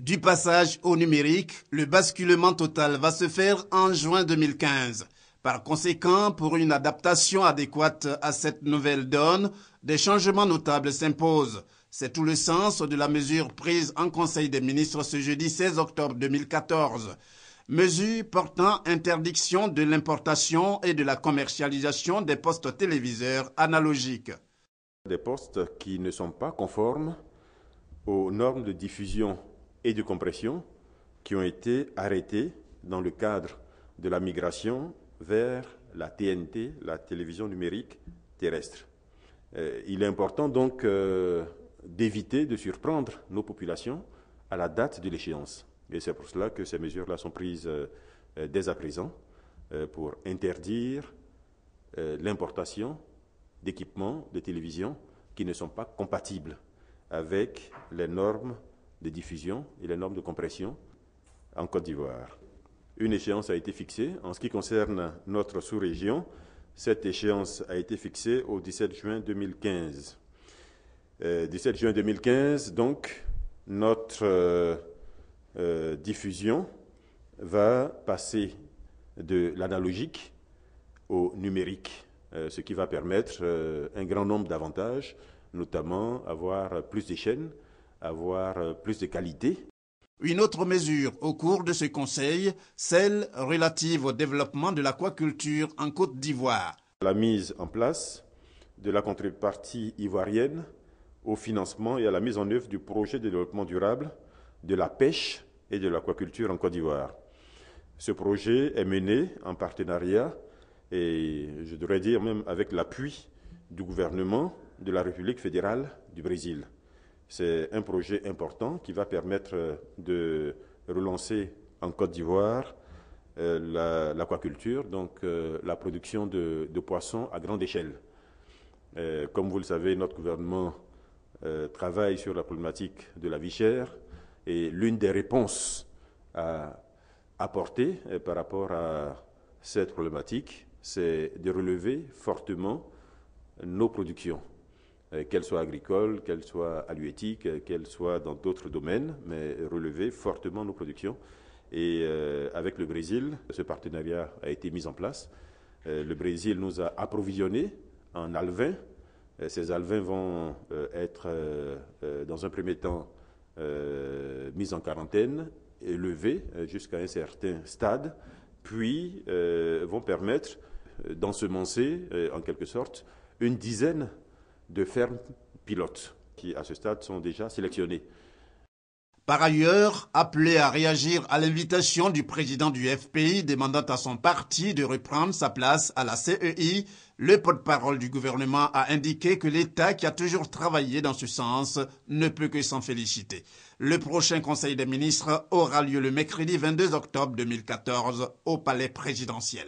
Du passage au numérique, le basculement total va se faire en juin 2015. Par conséquent, pour une adaptation adéquate à cette nouvelle donne, des changements notables s'imposent. C'est tout le sens de la mesure prise en Conseil des ministres ce jeudi 16 octobre 2014. Mesure portant interdiction de l'importation et de la commercialisation des postes téléviseurs analogiques. Des postes qui ne sont pas conformes aux normes de diffusion et de compression qui ont été arrêtés dans le cadre de la migration vers la TNT, la télévision numérique terrestre. Il est important donc d'éviter de surprendre nos populations à la date de l'échéance. Et c'est pour cela que ces mesures-là sont prises dès à présent pour interdire l'importation d'équipements de télévision qui ne sont pas compatibles avec les normes de diffusion et les normes de compression en Côte d'Ivoire. Une échéance a été fixée. En ce qui concerne notre sous-région, cette échéance a été fixée au 17 juin 2015. 17 juin 2015, donc, notre diffusion va passer de l'analogique au numérique, ce qui va permettre un grand nombre d'avantages, notamment avoir plus de chaînes, avoir plus de qualité. Une autre mesure au cours de ce conseil, celle relative au développement de l'aquaculture en Côte d'Ivoire. La mise en place de la contrepartie ivoirienne au financement et à la mise en œuvre du projet de développement durable de la pêche et de l'aquaculture en Côte d'Ivoire. Ce projet est mené en partenariat et je devrais dire même avec l'appui du gouvernement de la République fédérale du Brésil. C'est un projet important qui va permettre de relancer en Côte d'Ivoire l'aquaculture, donc la production de poissons à grande échelle. Comme vous le savez, notre gouvernement travaille sur la problématique de la vie chère et l'une des réponses à apporter par rapport à cette problématique, c'est de relever fortement nos productions. Qu'elles soient agricoles, qu'elles soient halieutiques, qu'elles soient dans d'autres domaines, mais relever fortement nos productions. Et avec le Brésil, ce partenariat a été mis en place. Le Brésil nous a approvisionnés en alevins. Ces alevins vont être, dans un premier temps, mis en quarantaine, élevés jusqu'à un certain stade, puis vont permettre d'ensemencer, en quelque sorte, une dizaine de fermes pilotes qui, à ce stade, sont déjà sélectionnées. Par ailleurs, appelé à réagir à l'invitation du président du FPI demandant à son parti de reprendre sa place à la CEI, le porte-parole du gouvernement a indiqué que l'État, qui a toujours travaillé dans ce sens, ne peut que s'en féliciter. Le prochain Conseil des ministres aura lieu le mercredi 22 octobre 2014 au Palais présidentiel.